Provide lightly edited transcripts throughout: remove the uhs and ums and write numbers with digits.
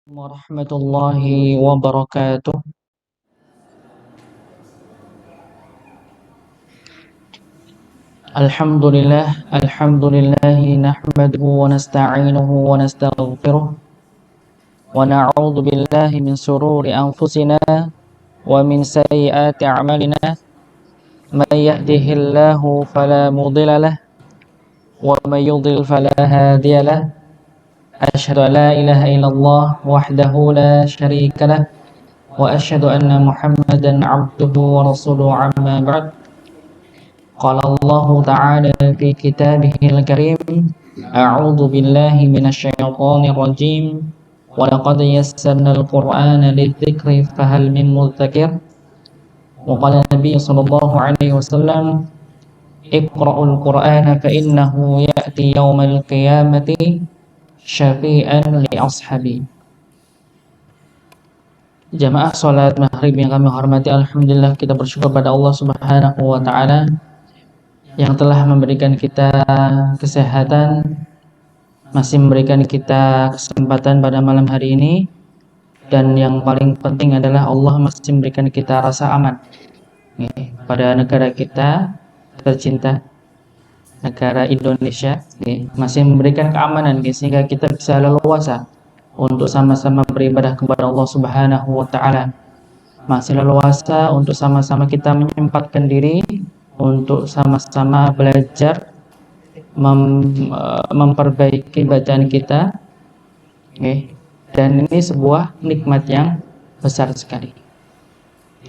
Warahmatullahi wabarakatuh. Alhamdulillahi nahmaduhu wa nasta'inuhu wa nastaghfiruh wa na'udzu billahi min sururi anfusina wa min sayyiati a'malina. May yahdihillahu fala mudilla lahu wa may yudlil fala hadiya lahu. Asyhadu an la ilaha illallah wahdahu la syarika lahu wa asyhadu anna Muhammadan 'abduhu wa rasuluhu, amma ba'd. Qala Allah Ta'ala fi kitabihil karim, a'udzu billahi minasyaitonir rajim, wa laqad yassarnal qur'ana lidzikri fahal min mudzakir. Wa qala Nabi sallallahu alaihi wasallam, iqra'ul qur'ana fa innahu ya'ti yaumal qiyamati syafi'an li ashabi. Jamaah salat maghrib yang kami hormati, alhamdulillah kita bersyukur pada Allah Subhanahu wa taala yang telah memberikan kita kesehatan, masih memberikan kita kesempatan pada malam hari ini, dan yang paling penting adalah Allah masih memberikan kita rasa aman pada negara kita tercinta, negara Indonesia, masih memberikan keamanan sehingga kita bisa leluasa untuk sama-sama beribadah kepada Allah Subhanahu wa taala, masih leluasa untuk sama-sama kita menyempatkan diri untuk sama-sama belajar memperbaiki bacaan kita, dan ini sebuah nikmat yang besar sekali.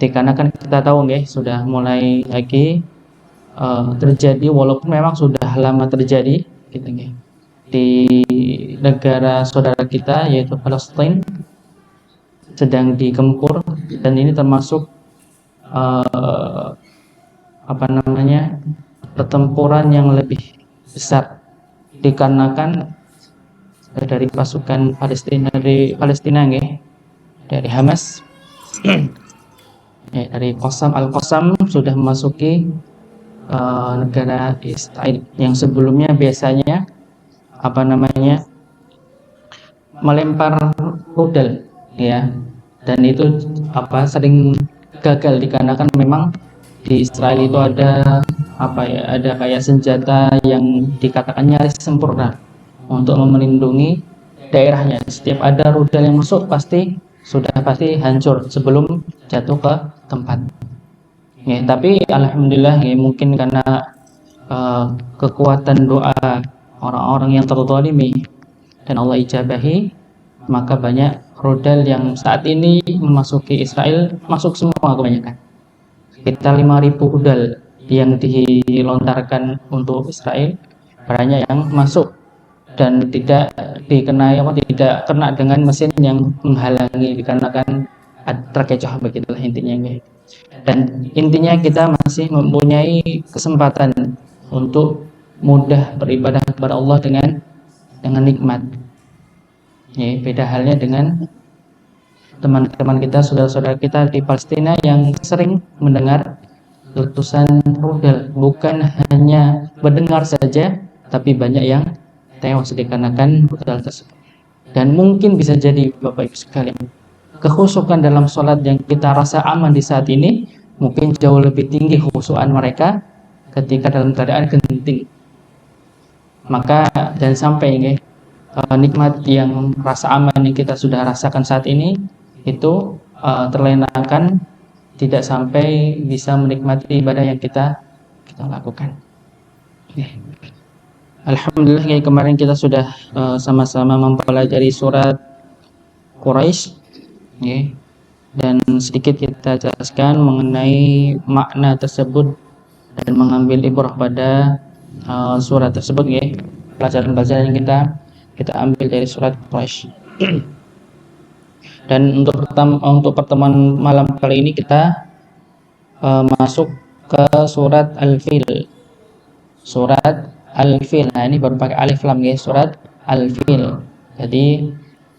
Dikarenakan kita tahu sudah mulai lagi terjadi, walaupun memang sudah lama terjadi di negara saudara kita yaitu Palestina sedang digempur, dan ini termasuk pertempuran yang lebih besar dikarenakan dari pasukan Palestina dari Hamas dari Al-Qassam sudah memasuki negara Israel yang sebelumnya biasanya melempar rudal dan itu sering gagal dikarenakan memang di Israel itu ada kayak senjata yang dikatakan nyaris sempurna untuk melindungi daerahnya. Setiap ada rudal yang masuk pasti hancur sebelum jatuh ke tempat. Tapi alhamdulillah mungkin karena kekuatan doa orang-orang yang terzalimi dan Allah ijabahi, maka banyak rudal yang saat ini memasuki Israel, masuk semua kebanyakan. Sekitar 5.000 rudal yang dilontarkan untuk Israel, banyak yang masuk dan tidak kena dengan mesin yang menghalangi dikarenakan terkecoh, begitulah intinya. Dan intinya kita masih mempunyai kesempatan untuk mudah beribadah kepada Allah dengan nikmat. Beda halnya dengan teman-teman kita, saudara-saudara kita di Palestina yang sering mendengar letusan rudal, bukan hanya mendengar saja, tapi banyak yang tewas dikarenakan rudal tersebut. Dan mungkin bisa jadi Bapak Ibu sekalian, kekhusyukan dalam sholat yang kita rasa aman di saat ini mungkin jauh lebih tinggi khusyukan mereka ketika dalam keadaan genting. Maka jangan sampai nikmat yang rasa aman yang kita sudah rasakan saat ini itu terlenakan, tidak sampai bisa menikmati ibadah yang kita lakukan. Alhamdulillah kemarin kita sudah sama-sama mempelajari surat Quraisy, dan sedikit kita jelaskan mengenai makna tersebut dan mengambil ibrah pada surat tersebut, pelajaran-pelajaran yang kita ambil dari surat Quraisy. Dan untuk pertemuan malam kali ini kita masuk ke surat Al-Fil. Surat Al-Fil. Nah, ini baru pakai alif lam, surat Al-Fil. Jadi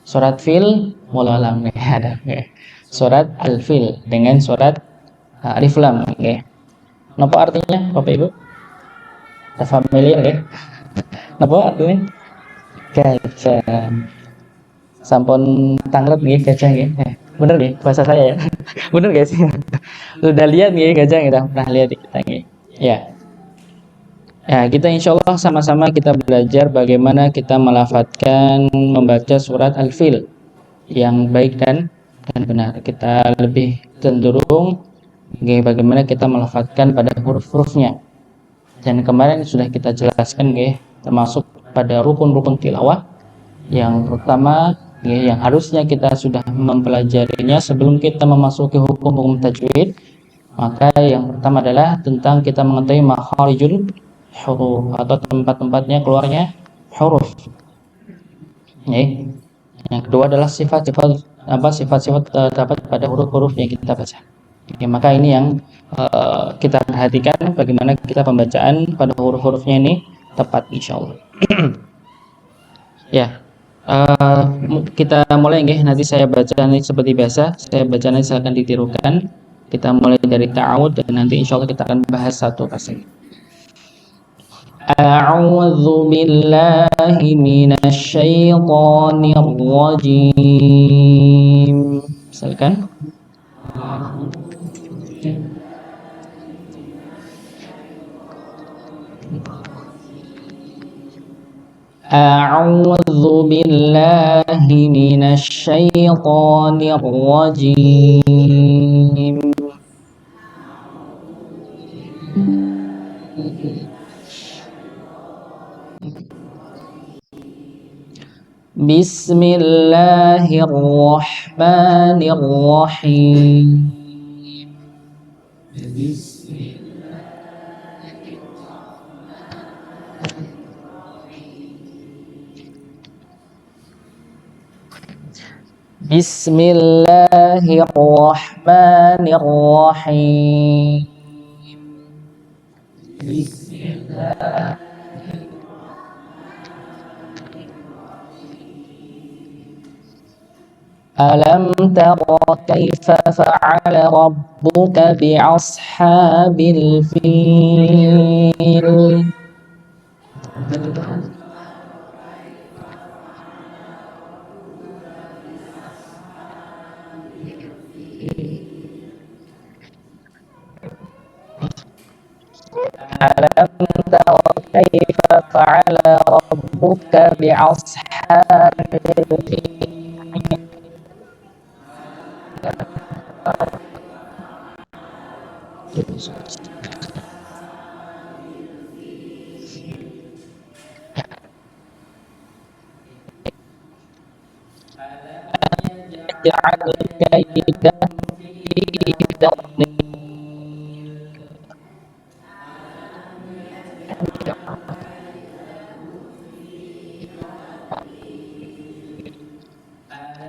surat Fil mulai lam ada. Surat Al-Fil dengan surat alif lam. Napa artinya Bapak Ibu? Ada familiar Napa artinya? Gajah. sampun tanglet nggih gajah nggih. Bener nggih bahasa saya ya. Bener guys. Sudah lihat nggih gajah kita pernah lihat kita nggih. Ya. Ya, kita insya Allah sama-sama kita belajar bagaimana kita melafadzkan membaca surat Al-Fil yang baik dan benar. Kita lebih cenderung bagaimana kita melafadzkan pada huruf-hurufnya. Dan kemarin sudah kita jelaskan termasuk pada rukun-rukun tilawah yang pertama yang harusnya kita sudah mempelajarinya sebelum kita memasuki hukum-hukum tajwid. Maka yang pertama adalah tentang kita mengetahui makharijul huruf atau tempat-tempatnya keluarnya huruf. Yang kedua adalah sifat-sifat terdapat pada huruf-huruf yang kita baca. Maka ini yang kita perhatikan bagaimana kita pembacaan pada huruf-hurufnya ini tepat insyaallah. Ya. Kita mulai nanti saya baca seperti biasa, saya baca nanti saya akan ditirukan. Kita mulai dari ta'awud dan nanti insyaallah kita akan bahas satu persatu. A'udzu billahi minasy syaithanir rajim. Misalkan A'udzu billahi minasy syaithanir rajim. Bismillahirrahmanirrahim. Bismillahirrahmanirrahim. Bismillah. Alam tara kaifa fa'ala rabbuka bi'ashabil fil. Alam tara kaifa fa'ala rabbuka bi'ashabil fil. Ja'al kaidah fi tadlil.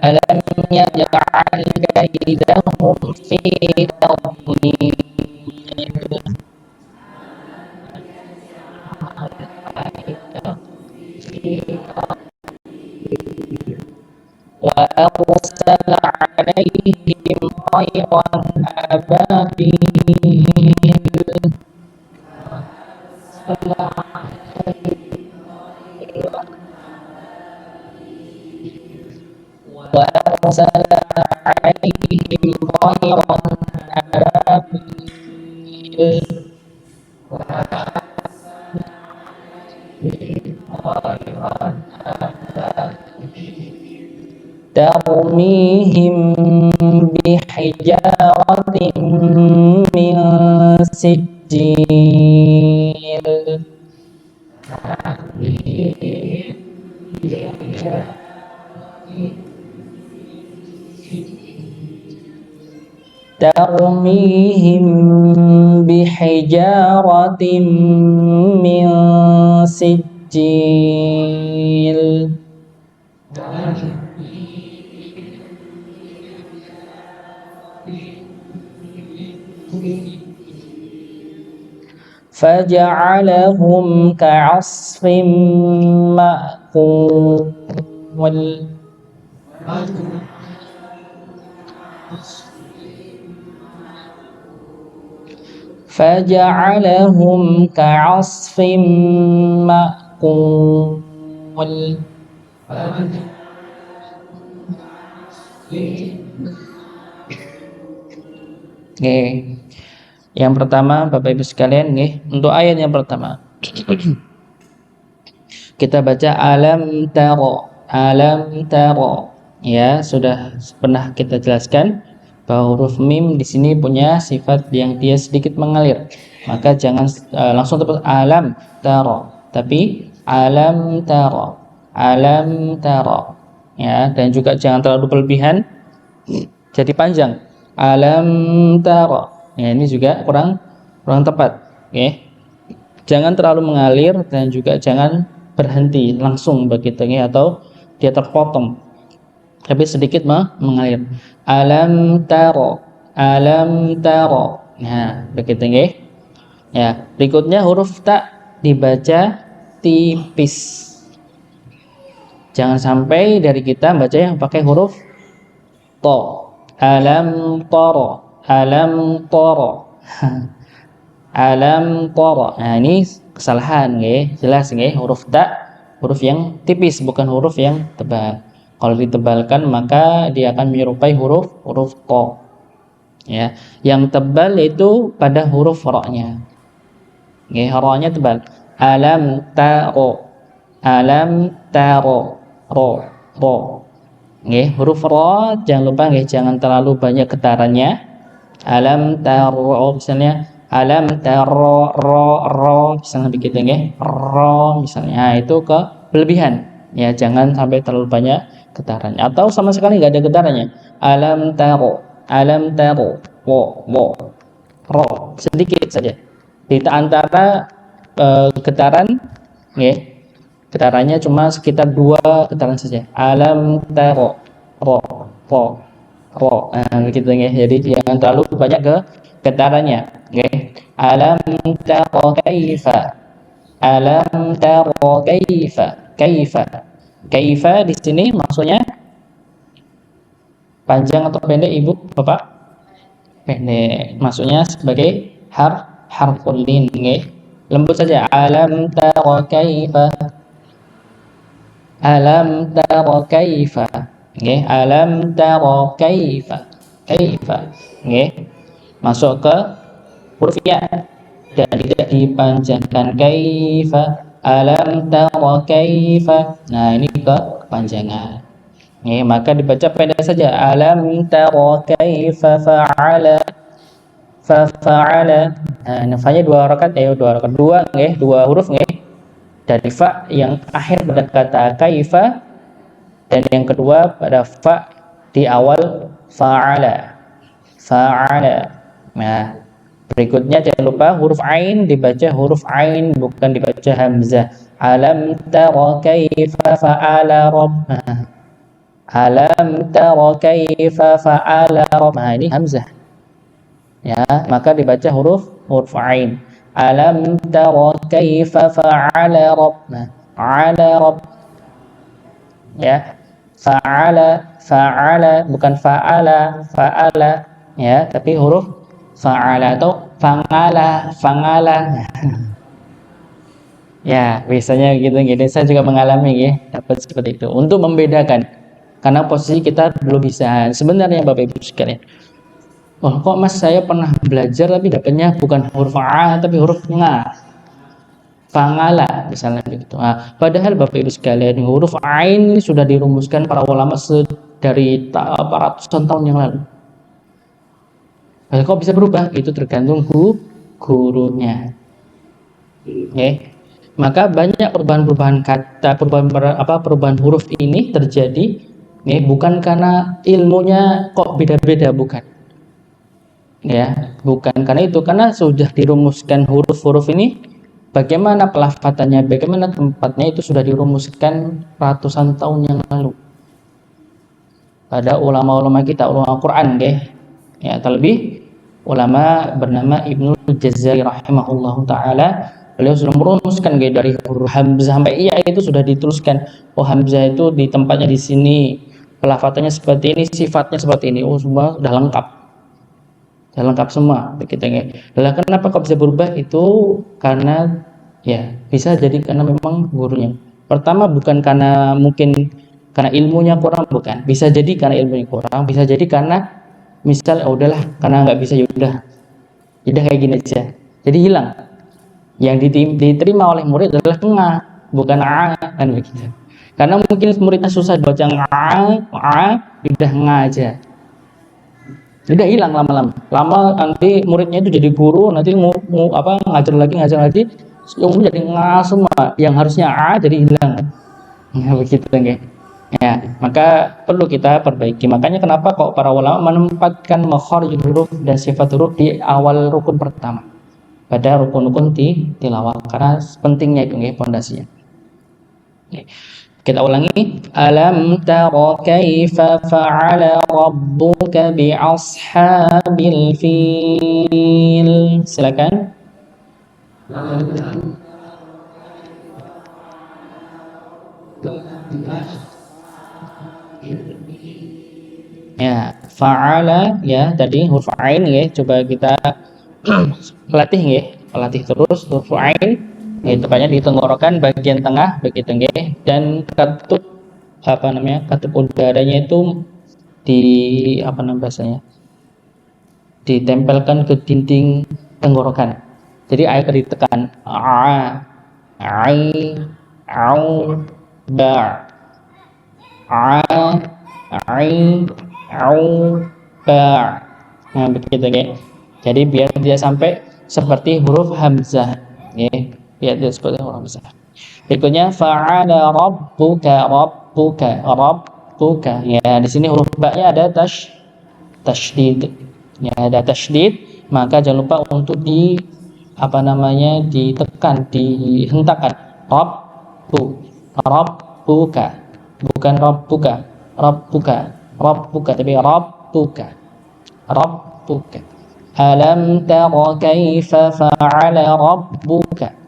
Alam yaj'al kaidahum fi tadlil. Wa arsala 'alaihim tayran ababil. Wa arsala 'alaihim tayran ababil. Tarmihim bihijaratin min sijil. Tarmihim bihijaratin min sijil. Faja'alahum ka'asfin ma'kul. Faja'alahum ka'asfin ma'kul. Nggih. Yang pertama Bapak Ibu sekalian nggih, untuk ayat yang pertama. Kita baca alam taro, alam taro. Ya, sudah pernah kita jelaskan bahwa huruf mim di sini punya sifat yang dia sedikit mengalir. Maka jangan langsung terus alam taro, tapi alam taro, alam taro. Ya, dan juga jangan terlalu berlebihan jadi panjang. Alam taro. Ya, ini juga kurang tepat. Oke. Jangan terlalu mengalir dan juga jangan berhenti langsung begitu ya, atau dia terpotong tapi sedikit mengalir. Alam taro, alam taro. Nah, begitu ya. Ya, berikutnya huruf ta dibaca tipis. Jangan sampai dari kita baca yang pakai huruf to. Alam taro, alam taro. Alam tara. Nah, ini kesalahan nggih, jelas nggih, huruf ta huruf yang tipis bukan huruf yang tebal. Kalau ditebalkan maka dia akan menyerupai huruf to. Ya, yang tebal itu pada huruf ra-nya. Nggih, ra-nya tebal. Alam taro. Alam taro. Ro. Nggih, huruf ra jangan lupa nggih, jangan terlalu banyak getarannya. Alam taro misalnya alam taro ro misalnya begitu nggih, ro misalnya. Nah, itu ke berlebihan ya, jangan sampai terlalu banyak getarannya atau sama sekali nggak ada getarannya. Alam taro wo ro, sedikit saja di antara getaran nggih, getarannya cuma sekitar 2 getaran saja. Alam taro ro begitu nggih, jadi jangan terlalu banyak ke getarannya nggih. Alam taro kaifa, alam taro kaifa di sini maksudnya panjang atau pendek Ibu Bapak? Pendek, maksudnya sebagai harful lin nggih, lembut saja. Alam taro kaifa, alam taro kaifa nggih, alam taro kaifa nggih, masuk ke huruf ya dan tidak dipanjangkan. Kaifa, alam taro kaifa. Nah, ini ke kepanjangan nggih, maka dibaca pendek saja. Alam taro kaifa fa'ala. Nah, nafanya 2 rakaat ya, 2 rakaat, 2 nggih, 2 huruf nggih, dari fa yang akhir pada kata kaifa dan yang kedua pada fa di awal fa'ala. Nah, berikutnya jangan lupa huruf ain dibaca huruf ain, bukan dibaca hamzah. Alam tara kaifa fa'ala rabbana. Alam tara kaifa fa'ala rabbana. Ini hamzah. Ya, maka dibaca huruf ain. Alam tara kaifa fa'ala rabbana. Ala rabb. Ya. Fa'ala bukan fa'ala ya, tapi huruf fa'ala atau fangala. Ya, biasanya gitu. Saya juga mengalami ya, dapat seperti itu. Untuk membedakan, karena posisi kita belum bisa. Sebenarnya Bapak Ibu sekalian, oh kok Mas saya pernah belajar tapi dapatnya bukan huruf a tapi huruf nga. Fangala misalnya begitu. Nah, padahal Bapak Ibu sekalian, huruf ain ini sudah dirumuskan para ulama dari ratusan tahun yang lalu. Kok bisa berubah? Itu tergantung gurunya. Okay. Maka banyak perubahan kata, perubahan huruf ini terjadi, bukan karena ilmunya kok beda-beda, bukan. Ya, bukan karena itu, karena sudah dirumuskan huruf-huruf ini. Bagaimana pelafatannya, bagaimana tempatnya itu sudah dirumuskan ratusan tahun yang lalu. Pada ulama-ulama kita, ulama Quran, ya, terlebih ulama bernama Ibnu Jazari rahimahullah taala. Beliau sudah merumuskan dari huruf hamzah sampai iya itu sudah dituliskan. Oh, hamzah itu di tempatnya di sini, pelafatannya seperti ini, sifatnya seperti ini. Oh, semua sudah lengkap. Sudah lengkap semua begitu ya. Lalu kenapa kok bisa berubah? Itu karena ya bisa jadi karena memang gurunya. Pertama bukan karena mungkin karena ilmunya kurang, bukan. Bisa jadi karena ilmunya kurang, bisa jadi karena misal udahlah karena nggak bisa, udah kayak gini aja, jadi hilang. Yang diterima oleh murid adalah ngah, bukan a, kan begitu. Karena mungkin muridnya susah baca udah ngah aja, udah hilang lama-lama. Lama nanti muridnya itu jadi guru, nanti ngajar lagi, ilmu jadi ngah semua, yang harusnya a jadi hilang. Ya begitu kan. Ya, maka perlu kita perbaiki. Makanya kenapa kok para ulama menempatkan makharijul huruf dan sifat huruf di awal rukun pertama pada rukun-rukun tilawah, karena pentingnya itu nggih pondasinya. Kita ulangi. Alam tara kaifa fa'ala rabbuka bi ashabil fil. Silakan. Ya, fa'ala ya tadi huruf ain ya, coba kita latih ya, latih terus huruf ain. Tepatnya di tenggorokan bagian tengah begitu nggih, dan katup katup udaranya itu bahasanya ditempelkan ke dinding tenggorokan. Jadi air ditekan ai au ba ai au ba. Nah begitu nggih. Jadi biar dia sampai seperti huruf hamzah nggih. Ya, dia seperti huruf hamzah. Berikutnya fa'ala rabbuka. Ya, di sini huruf ba-nya ada tasydid. Ya, ada tasydid, maka jangan lupa untuk ditekan, dihentakkan. Rabbuka. Bukan rabbuka, tapi rabbuka. Alam tara kaifa fa'ala rabbuka.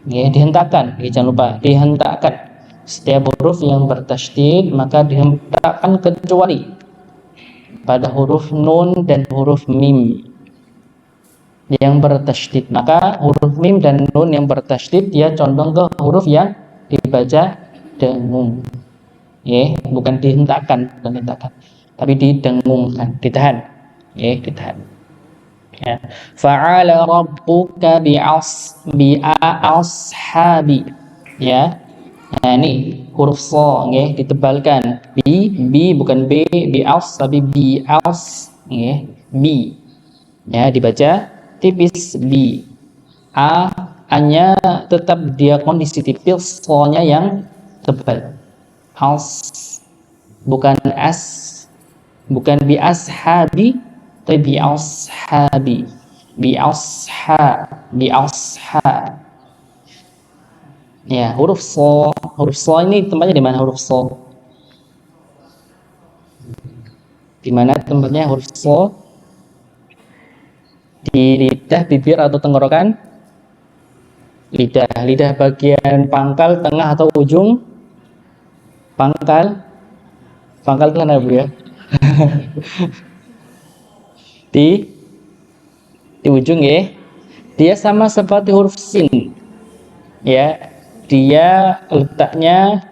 Ya, dihentakkan, jangan lupa dihentakkan. Setiap huruf yang bertasydid maka dihentakkan kecuali pada huruf nun dan huruf mim yang bertasydid. Maka huruf mim dan nun yang bertasydid dia condong ke huruf yang dibaca dengung. Ya, bukan dihentakkan, tapi didengungkan, ditahan. Ya, ditahan. Ya. Fa'ala rabbuka ashabi. Ya. Nah, ini huruf so nggih ditebalkan. Bi bukan b, tapi nggih. Bi. Ya, dibaca tipis bi. A-nya tetap dia kondisi tipis, so-nya yang tebal. Bukan bukan bi ashabi, tapi bi asha. Ya, huruf so ini tempatnya di mana huruf so? Di mana tempatnya huruf so? Di lidah, bibir atau tenggorokan? Lidah bagian pangkal, tengah atau ujung? Pangkal tengah ya. di ujung ya. Dia sama seperti huruf sin. Ya, dia letaknya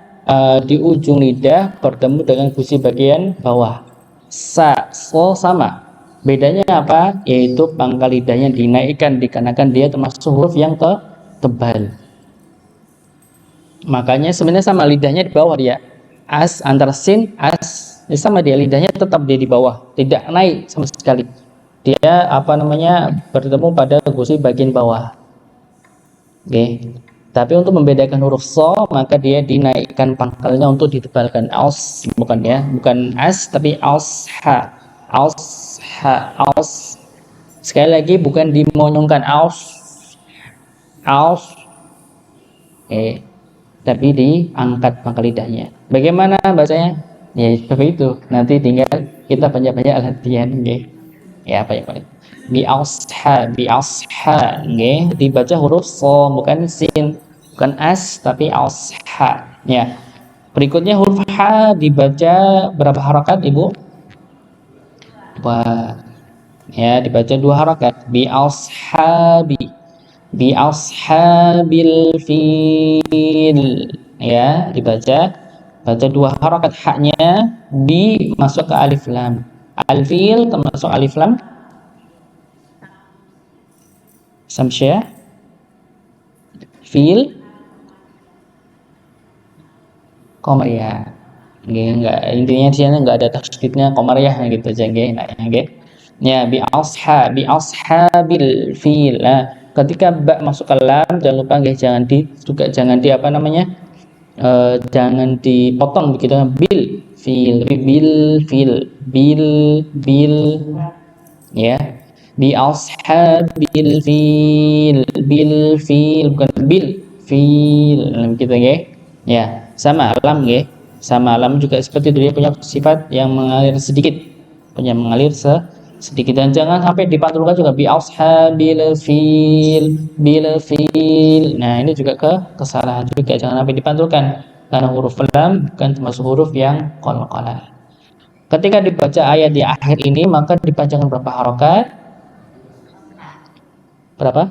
di ujung lidah bertemu dengan gusi bagian bawah. So sama. Bedanya apa? Yaitu pangkal lidahnya dinaikkan dikarenakan dia termasuk huruf yang tebal. Makanya sebenarnya sama, lidahnya di bawah dia. Antara sin sama dia, lidahnya tetap dia di bawah, tidak naik sama sekali. Dia bertemu pada gusi bagian bawah. Oke. Tapi untuk membedakan huruf so, maka dia dinaikkan pangkalnya untuk ditebalkan. Bukan tapi asha. Sekali lagi bukan dimonyongkan tapi diangkat pangkal lidahnya. Bagaimana bacanya? Ya seperti itu. Nanti tinggal kita banyak-banyak latihan, ya banyak-banyak. Bi asha, dibaca huruf so, bukan sin, bukan tapi asha. Ya. Berikutnya huruf ha dibaca berapa harakat, Ibu? Ya, dibaca 2 harakat. Bi ashabil fil. Ya, dibaca Baca 2 harakat haknya dimasuk ke alif lam. Al-fi'il termasuk alif lam. Samsyah. Fi'il qamariyah. Nggih, enggak, intinya di sini enggak ada tasydidnya qamariyah gitu aja nggih. Nah, nggih. Ya, bi ashabil fil. Nah, ketika ba masuk ke lam jangan lupa nggih, jangan di apa namanya? Jangan dipotong begitu, bil ya, bi ashabil fil bukan bil fil gitu ya. Ya, sama lam ya, sama lam juga seperti itu, dia punya sifat yang mengalir sedikit, sedikit, dan jangan sampai dipantulkan juga bi ashabil bil fil. Nah, ini juga kesalahan juga, jangan sampai dipantulkan karena huruf lam bukan termasuk huruf yang qalqalah. Ketika dibaca ayat di akhir ini maka dipanjangkan berapa harokat? Berapa?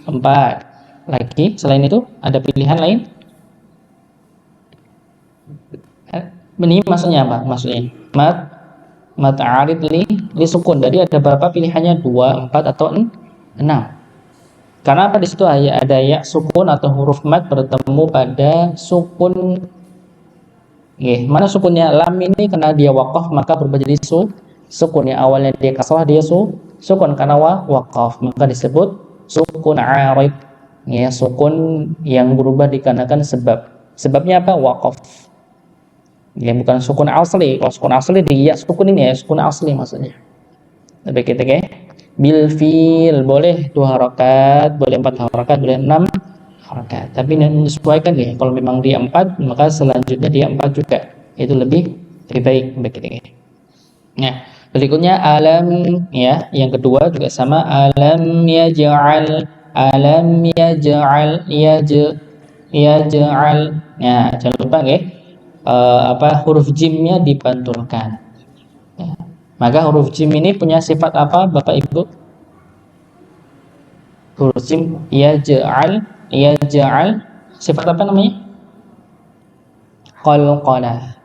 4. Lagi selain itu ada pilihan lain? Ini maksudnya apa? Maksudnya mat arid li sukun. Jadi ada berapa pilihannya? 2, 4 atau 6. Karena apa? Di situ ada ya sukun atau huruf mat bertemu pada sukun. Mana sukunnya? Lam ini karena dia waqaf maka berubah jadi sukun. Ya, awalnya dia kasrah, dia sukun karena waqaf maka disebut sukun arid. Ya, sukun yang berubah dikarenakan sebabnya apa? Waqaf. Ya, bukan sukun asli. Kalau sukun asli dia sukun ini ya, sukun asli maksudnya. Lebih kita ya. Bil fil boleh 2 harakat, boleh 4 harakat, boleh 6 harakat. Tapi menyesuaikan ya. Kalau memang dia 4 maka selanjutnya dia 4 juga. Itu lebih baik begitu ya. Nah, berikutnya alam ya, yang kedua juga sama, alam yaj'al yaj'al. Nah, jangan lupa ya. Huruf jimnya dipantulkan. Ya. Maka huruf jim ini punya sifat apa Bapak Ibu? Huruf jim yaj'al sifat apa namanya? Qalqalah.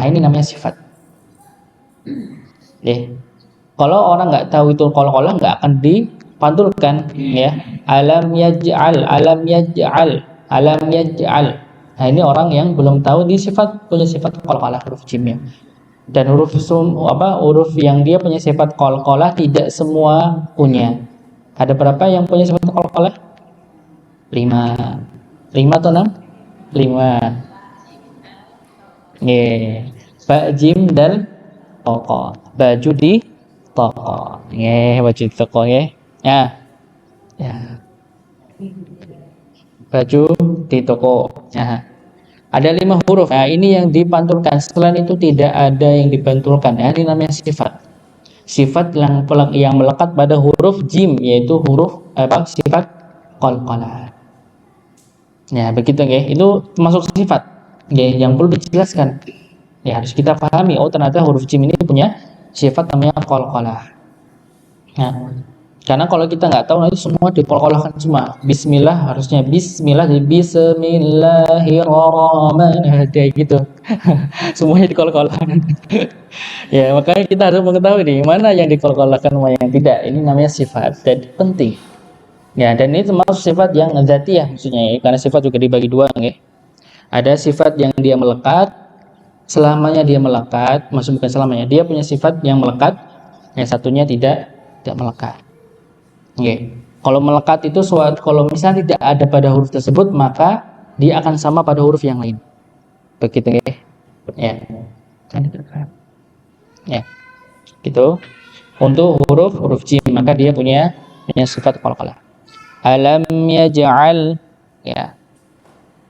Ini namanya sifat. Kalau orang nggak tahu itu qalqalah nggak akan dipantulkan ya. Alam yaj'al. Nah, ini orang yang belum tahu punya sifat qalqalah huruf jimnya. Dan huruf yang dia punya sifat qalqalah tidak semua punya. Ada berapa yang punya sifat qalqalah? 5 atau 6? 5. Ba, jim, dal, toko. Baju di toko. Baju di toko ya. Baju di toko. Ada 5 huruf. Nah, ini yang dipantulkan. Selain itu tidak ada yang dipantulkan. Ini namanya sifat. Sifat yang melekat pada huruf jim, yaitu sifat qalqalah. Ya, begitu ya. Itu termasuk sifat. Ya, yang perlu dijelaskan. Ya, harus kita pahami. Oh, ternyata huruf jim ini punya sifat namanya qalqalah. Nah, karena kalau kita nggak tahu nanti semua dipolkolahkan semua. Bismillah harusnya bismillahirrahmanirrahim gitu. Semuanya dikolkolahkan. Ya, makanya kita harus mengetahui nih mana yang dikolkolahkan, mana yang tidak. Ini namanya sifat dan penting. Ya, dan ini termasuk sifat yang dzatiyah maksudnya ya, karena sifat juga dibagi 2 ya. Ada sifat yang dia melekat, selamanya dia melekat, maksud bukan selamanya. Dia punya sifat yang melekat, yang satunya tidak melekat. Kalau melekat itu kalau misalnya tidak ada pada huruf tersebut maka dia akan sama pada huruf yang lain. Begitu ya. Gitu. Untuk huruf jim maka dia punya sifat qalqalah. Alam yaj'al ya.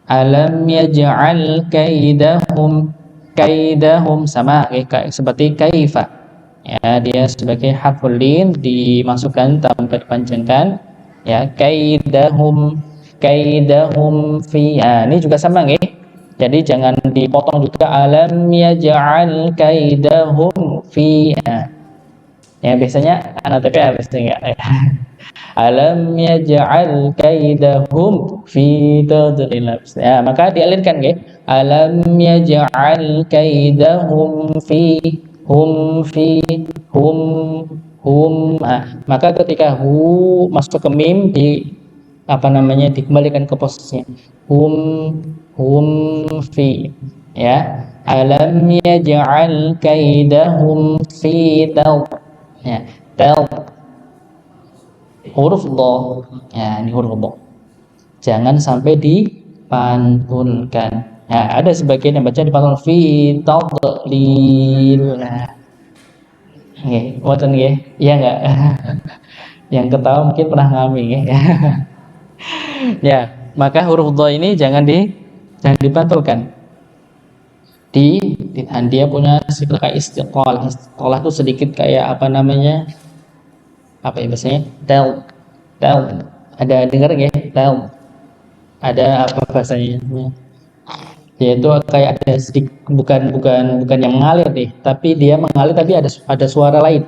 Alam yaj'al kaidahum sama seperti kaifa. Ya, dia sebagai harful lin dimasukkan tanpa dipanjangkan ya, kaidahum fi. Ini juga sama nggih. Jadi jangan dipotong juga, alam yaj'al kaidahum fi. Ya, biasanya anak TPA biasanya ya. Alam yaj'al kaidahum fi tadlil. Ya, maka dialirkan nggih. Alam yaj'al kaidahum fi fi hum maka ketika hu masuk ke mim di apa namanya dikembalikan ke posisinya hum fi, ya. Alam yaj'al kaidahum fi ya, huruf dha, ya, ini huruf dha jangan sampai dipantulkan. Nah, ada sebagian yang baca dipantul fi tadlil. Nah, nggih, wonten nggih? Iya enggak? Yang ketawa mungkin pernah ngalami nggih. Ya, maka huruf dha ini jangan dipantulkan. Dan dia punya sikap kayak istiqalah. Istiqalah itu sedikit kayak apa namanya? Apa ya bahasanya? Tel. Ada dengar nggih? Tel. Ada apa bahasanya? Yaitu kayak ada sedikit bukan yang mengalir nih, tapi dia mengalir tapi ada suara lain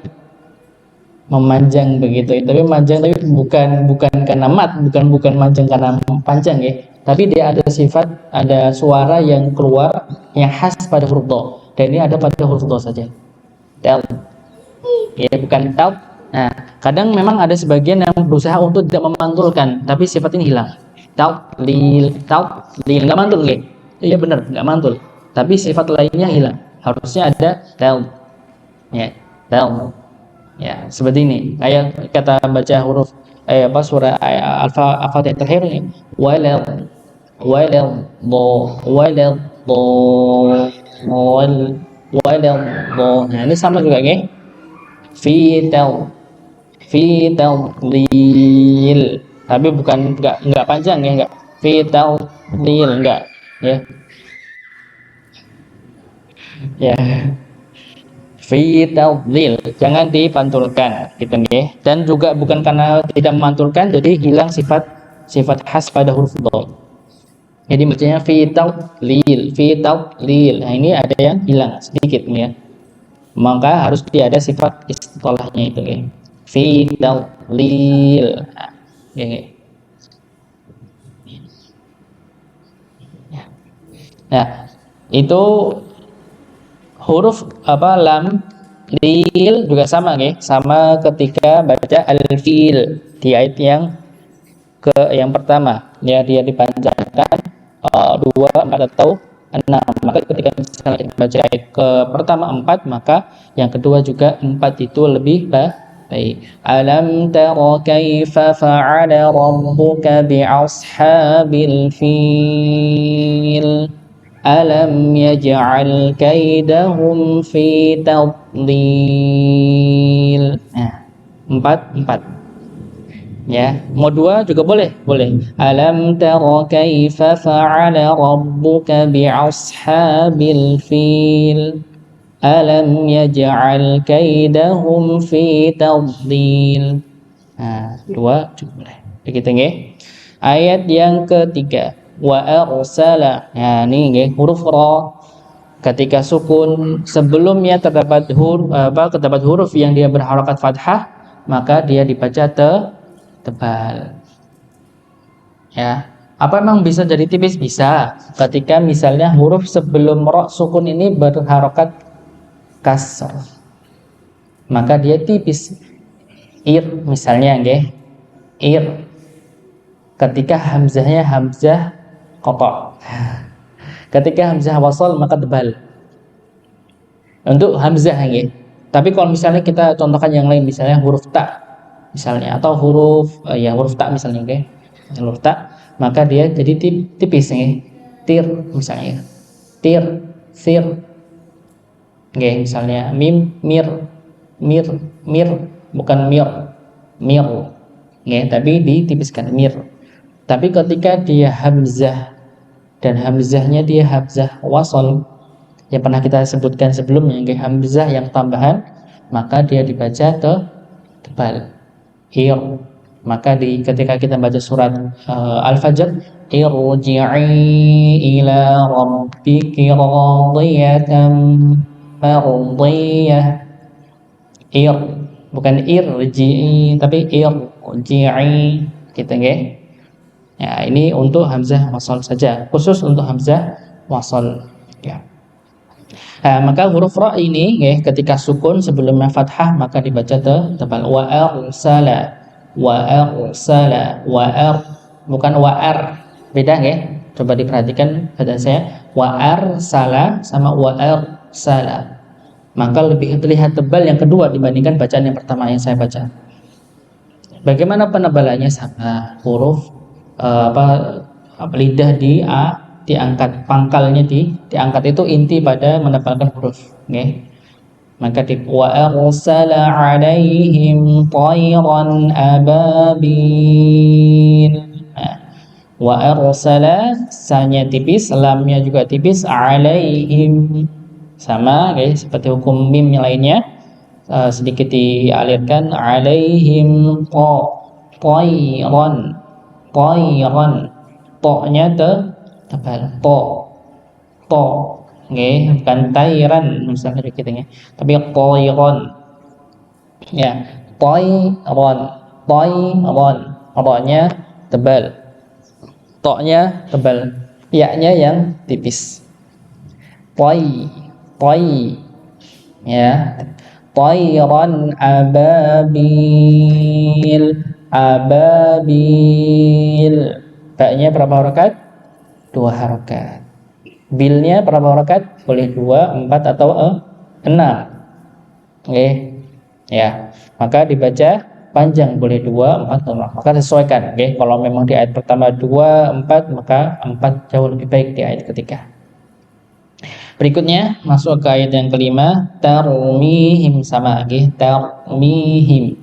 memanjang begitu. Tapi manjang tapi bukan karena mat, bukan manjang karena panjang ya, tapi dia ada sifat, ada suara yang keluar yang khas pada huruf dha, dan ini ada pada huruf dha saja. Tel, ya, bukan tel. Nah, kadang memang ada sebagian yang berusaha untuk tidak memantulkan, tapi sifat ini hilang. Tel, lil, nggak mantul ya. Iya benar, nggak mantul. Tapi sifat lainnya hilang. Harusnya ada tel, ya, tel. Ya, seperti ini. Kayak kata baca huruf surah Al-Fatihah terakhir ini. Walal do. Nah, ini sama juga nggih. Fi lil. Tapi enggak panjang ya, enggak. Fi lil enggak, ya. Ya. Fi tadlil, jangan dipantulkan gitu nggih. Dan juga bukan karena tidak memantulkan jadi hilang sifat khas pada huruf dha. Jadi bacanya fi tadlil. Nah, ini ada yang hilang sedikit ya. Maka harus ada sifat istilahnya itu nggih. Fi tadlil. Nah, itu huruf lam lil juga sama nggih, sama ketika baca al-fil di ayat yang pertama, ya, dia dipanjangkan 2, 4 atau 6. Maka ketika misalnya baca ayat ke pertama 4, maka yang kedua juga 4 itu lebih baik. Alam tara kaifa fa'ala rabbuka bi ashabil fil alam yaj'al kaidahum fi tadlil. Nah, 4. Ya, mau 2 juga boleh. Alam tara kaifa fa'ala rabbuka bi ashabil fil alam yaj'al kaidahum fi tadlil. Nah, 2 juga boleh. Begitu nggih. Ayat yang ketiga, wa arsala. Nah, ini nggih huruf ra ketika sukun sebelumnya terdapat huruf yang dia berharakat fathah, maka dia dibaca tebal. Ya. Apa memang bisa jadi tipis? Bisa. Ketika misalnya huruf sebelum ra sukun ini berharakat kasr, maka dia tipis. Ir misalnya nggih. Ir. Ketika hamzahnya hamzah qata. Ketika hamzah wasal maka tebal. Untuk hamzah nggih. Tapi kalau misalnya kita contohkan yang lain, misalnya huruf ta misalnya, atau huruf ta misalnya nggih. Huruf ta, maka dia jadi tipis nggih. Tir misalnya. Tir, sir. Nggih, misalnya mim, mir, bukan mir. Nggih, tapi ditipiskan mir. Tapi ketika dia hamzah dan hamzahnya dia hamzah wasal yang pernah kita sebutkan sebelumnya, kayak hamzah yang tambahan, maka dia dibaca tebal. Ir. Maka ketika kita baca surat Al-Fajr, irji'i ila rabbiki radiyatan mardiyah. Ir, bukan irji'i tapi ji'i gitu nggih. Ya, ini untuk hamzah wasal saja, khusus untuk hamzah wasal ya. Maka huruf ra ini nggih ketika sukun sebelumnya fathah maka dibaca tebal wa arsala bukan wa ar, beda nggih. Coba diperhatikan bacaan saya, wa arsala sama wa arsala, maka lebih terlihat tebal yang kedua dibandingkan bacaan yang pertama yang saya baca. Bagaimana penebalannya? Sama huruf lidah di a diangkat, pangkalnya diangkat, itu inti pada menebalkan huruf nggih. Maka di wa arsala alaihim tayran ababil. Wa arsala sanya tipis, lamnya juga tipis, alaihim sama guys, seperti hukum mim yang lainnya, sedikit dialirkan, alaihim tayran to-nya tebal, to nggih, bukan tayran misalnya gitu nggih, tapi tayran ya, tayran ro-nya tebal, to-nya tebal, ya-nya yang tipis. Tay ya, tayran ababil. Ba-nya berapa harakat? 2 harakat. Bilnya berapa harakat? Boleh 2, 4 atau 6. Oke. Ya, maka dibaca panjang, boleh 2, 4 atau 6. Maka sesuaikan, oke. Kalau memang di ayat pertama 2, 4, maka 4 jauh lebih baik di ayat ketiga. Berikutnya masuk ke ayat yang kelima, tarmihim sama lagi, tarmihim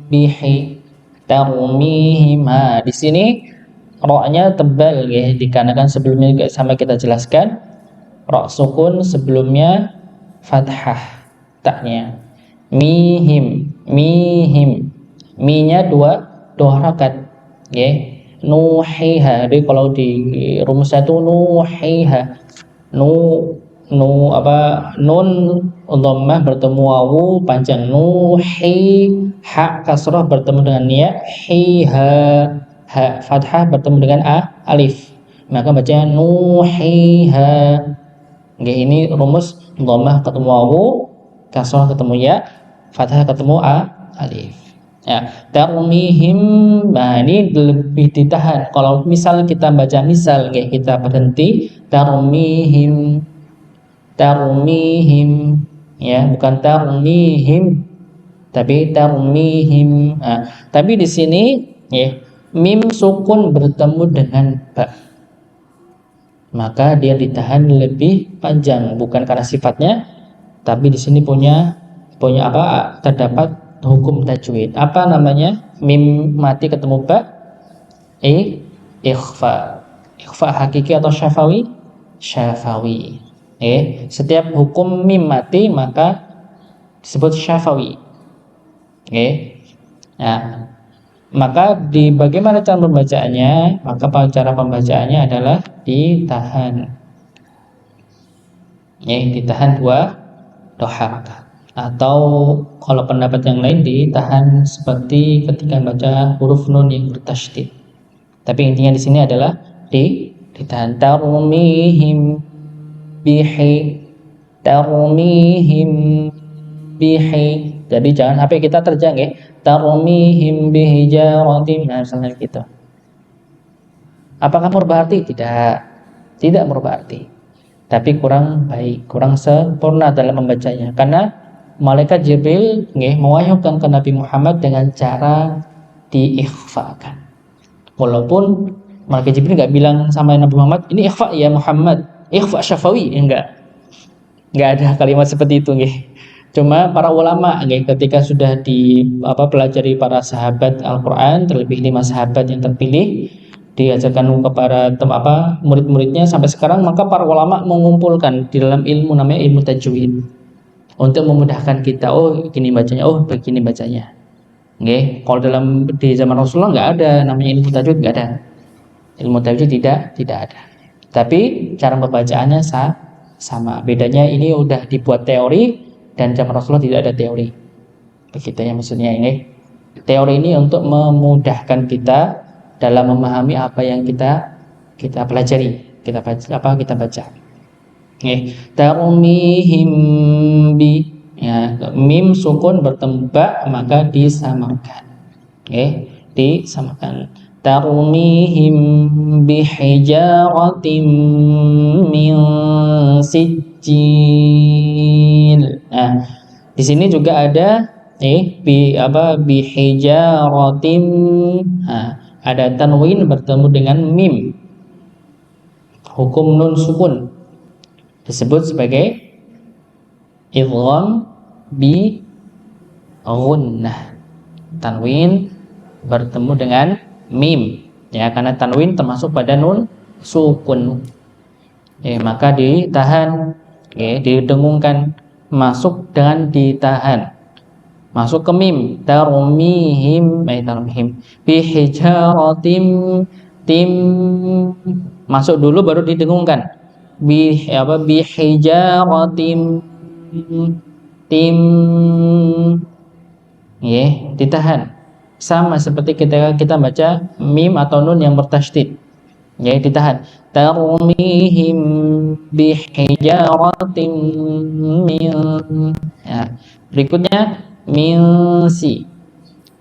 bihi, tarmihim. Di sini ro-nya tebal ya, dikarenakan sebelumnya juga sama kita jelaskan, ro sukun sebelumnya fathah taknya. Mihim, mi-nya 2 harakat ya. Nuhiha, jadi kalau di rumusnya itu nuhiha, nun dhammah bertemu wawu panjang, nuhi, ha kasrah bertemu dengan ya, hiha, ha fathah bertemu dengan alif, maka bacanya nuhiha. Oke, ini rumus dhammah ketemu wawu, kasrah ketemu ya, fathah ketemu alif. Ya, tarmihim, ini lebih ditahan. Kalau misal kita baca misal, kayak kita berhenti, tarmihim, ya, bukan tarmihim, tapi tarmihim. Tapi di sini, ya, mim sukun bertemu dengan ba, maka dia ditahan lebih panjang, bukan karena sifatnya, tapi di sini punya apa? Terdapat hukum tajwid. Apa namanya? Mim mati ketemu ba, ikhfa. Ikhfa hakiki atau syafawi? Syafawi. Setiap hukum mim mati maka disebut syafawi. Nah, maka di bagaimana cara pembacaannya? Maka cara pembacaannya adalah ditahan. Ditahan 2 harakat. Atau kalau pendapat yang lain ditahan seperti ketika baca huruf nun yang bertasydid. Tapi intinya di sini adalah ditahan, tarmihim bihi. Jadi jangan HP kita terjang ya, tarmihim bihijaratin, misalnya gitu. Apakah merubah arti? Tidak merubah arti, tapi kurang baik, kurang sempurna dalam membacanya, karena malaikat Jibril mewahyukan ke Nabi Muhammad dengan cara diikhfakan. Walaupun malaikat Jibril nggak bilang sama Nabi Muhammad, ini ikhfa ya Muhammad, ikhfa syafawi, enggak ada kalimat seperti itu Cuma para ulama ketika sudah pelajari para sahabat Al-Qur'an, terlebih 5 sahabat yang terpilih, diajarkan kepada murid-muridnya sampai sekarang, maka para ulama mengumpulkan di dalam ilmu namanya ilmu tajwid untuk memudahkan kita. Gini bacanya, begini bacanya. Kalau di zaman Rasulullah nggak ada namanya ilmu tajwid, nggak ada. Ilmu tajwid tidak ada. Tapi cara pembacaannya sama. Bedanya ini udah dibuat teori, dan zaman Rasulullah tidak ada teori. Begitu ya maksudnya ini. Teori ini untuk memudahkan kita dalam memahami apa yang kita pelajari, kita baca. Tarmihim bi, ya, mim sukun bertemu ba maka disamakan. Disamakan. Tarmihim bihijaratin min sijil. Nah, di sini juga ada bihijaratin. Nah, ada tanwin bertemu dengan mim. Hukum nun sukun disebut sebagai idgham bi ghunnah. Tanwin bertemu dengan mim, ya, karena tanwin termasuk pada nun sukun. Maka ditahan, didengungkan, masuk dengan ditahan, masuk ke mim. Tarmihim bihijaratim, tim masuk dulu baru didengungkan. Bihijaratim, tim, ditahan. Sama seperti ketika kita baca mim atau nun yang bertasydid, ditahan. Tarmihim bihijaratim min. Berikutnya min si,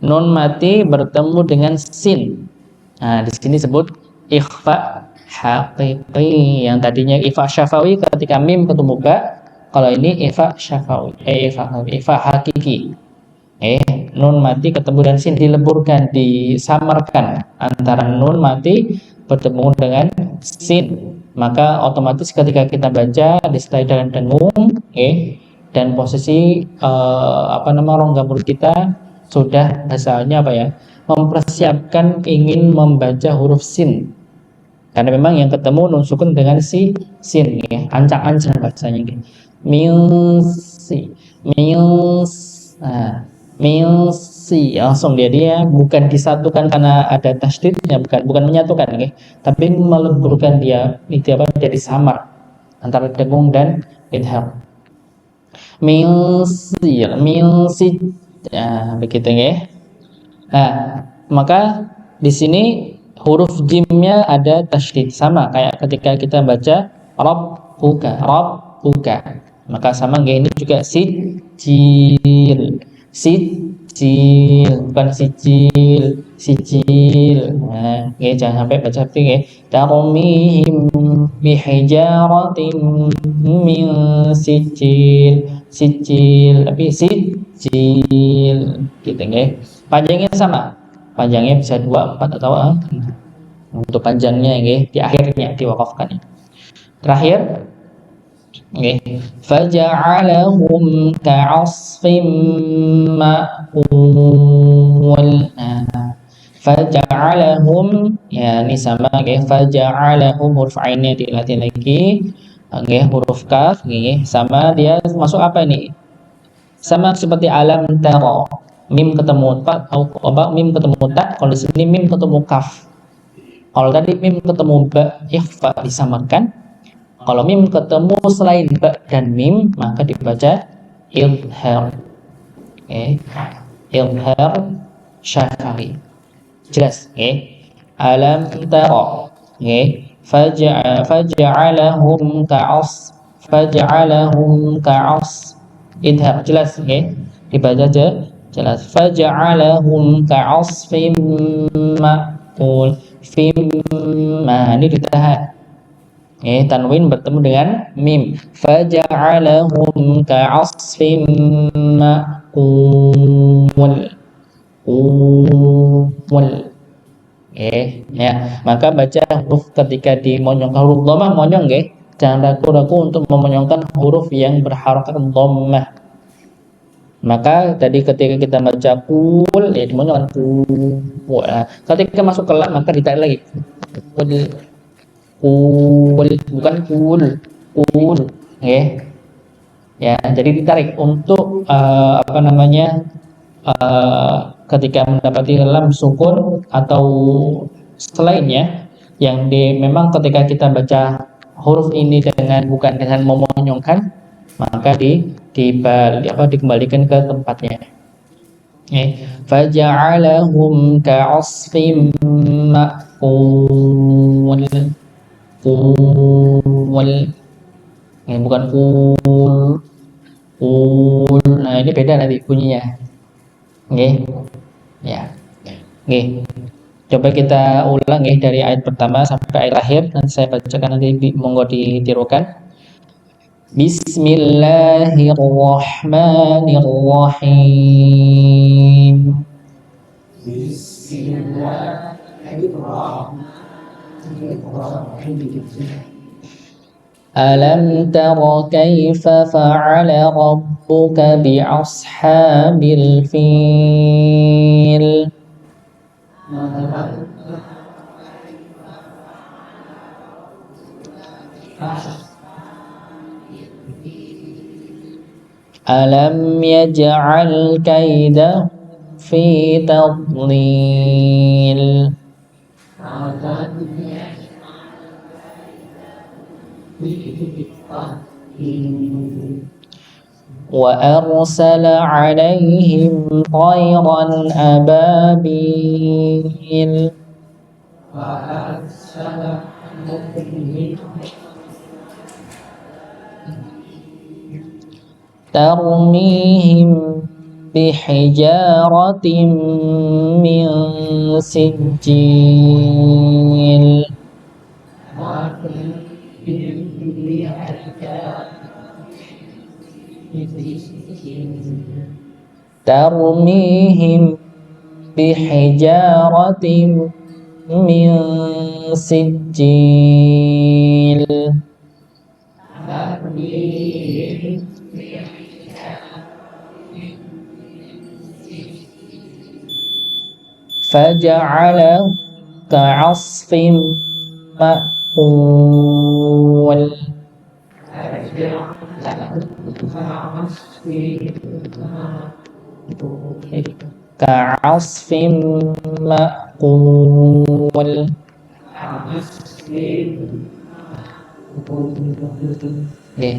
nun mati bertemu dengan sin. Di sini disebut ikhfa haqiqi. Yang tadinya ikhfa syafawi ketika mim ketemu ba, kalau ini ikhfa syafawi, ikhfa hakiki. Nun mati ketemu dan sin, dileburkan, disamarkan antara nun mati bertemu dengan sin. Maka otomatis ketika kita baca disertai dengan dengung, dan posisi rongga mulut kita sudah asalnya mempersiapkan ingin membaca huruf sin. Karena memang yang ketemu nun sukun dengan sin, ancang-ancang bacanya. Milsi, langsung dia bukan disatukan karena ada tasydidnya, bukan menyatukan, tapi meleburkan dia, jadi samar antara dengung dan idhar. Milsi, begitu ya. Maka di sini huruf jimnya ada tasydid, sama kayak ketika kita baca rabbuka. Maka sama ini juga sijil, bukan sijil. Jangan sampai baca seperti tarmihim bihijaratin min sijil, tapi sijil, gitu Panjangnya sama, panjangnya bisa 2, 4 atau untuk panjangnya di akhirnya diwakafkan. Terakhir, faja'alahum ka'asfim ma'kul. Faja'alahum, ini sama, faja'alahum huruf ainnya dilatih lagi, huruf kaf, sama dia masuk apa ini? Sama seperti alam taro, mim ketemu ta, mim ketemu ta. Kalau di sini mim ketemu kaf. Kalau tadi mim ketemu ba, ikhfa disamarkan. Kalau mim ketemu selain ba dan mim, maka dibaca idhar. Idhar syafawi. Jelas, alam taro, faja'alahum ka'as, idhar, jelas, dibaca aja jelas. Faja'alahum ka'asfim ma'kul, ini ditahan. Tanwin bertemu dengan mim. Faja'alahum ka'asfim ma'kul. Maka baca huruf ketika dimonyongkan huruf dhammah, monyong jangan ragu-ragu untuk memonyongkan huruf yang berharokat dhammah. Maka tadi ketika kita baca kul, dimonyongkan kul. Ketika masuk ke la, maka ditarik lagi. Kul, bukan kul. Jadi ditarik untuk ketika mendapati lam sukun atau selainnya yang memang ketika kita baca huruf ini bukan dengan memonyongkan, maka dikembalikan ke tempatnya. Faja'alahum ka'asfim ma'kul. Kul. Bukan kul. Kul. Nah, ini beda nanti bunyinya. Oke. Ya. Oke. Coba kita ulang ya dari ayat pertama sampai ayat akhir. Nanti saya bacakan, nanti monggo ditirukan. Bismillahirrahmanirrahim. Alam tara kaifa fa'ala rabbuka bi'ashabil fil. Alam yaj'al kaidah fi tadlil. Wa arsala 'alaihim tayran ababil. Tarmihim bihijaratin min sijil. Tarmihim bihijaratin min sijil. Faja'ala ka'asfin ma'kul. Ka'asfin ma'kul. Oke.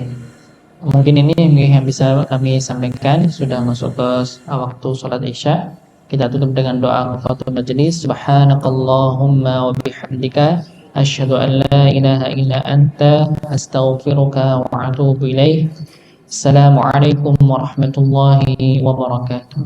Mungkin ini yang bisa kami sampaikan. Sudah masuk ke waktu sholat Isya. Kita tutup dengan doa kafaratul majelis. Subhanakallahumma wa bihamdika asyhadu an la ilaha illa anta astaghfiruka wa atubu ilaik. Assalamualaikum warahmatullahi wabarakatuh.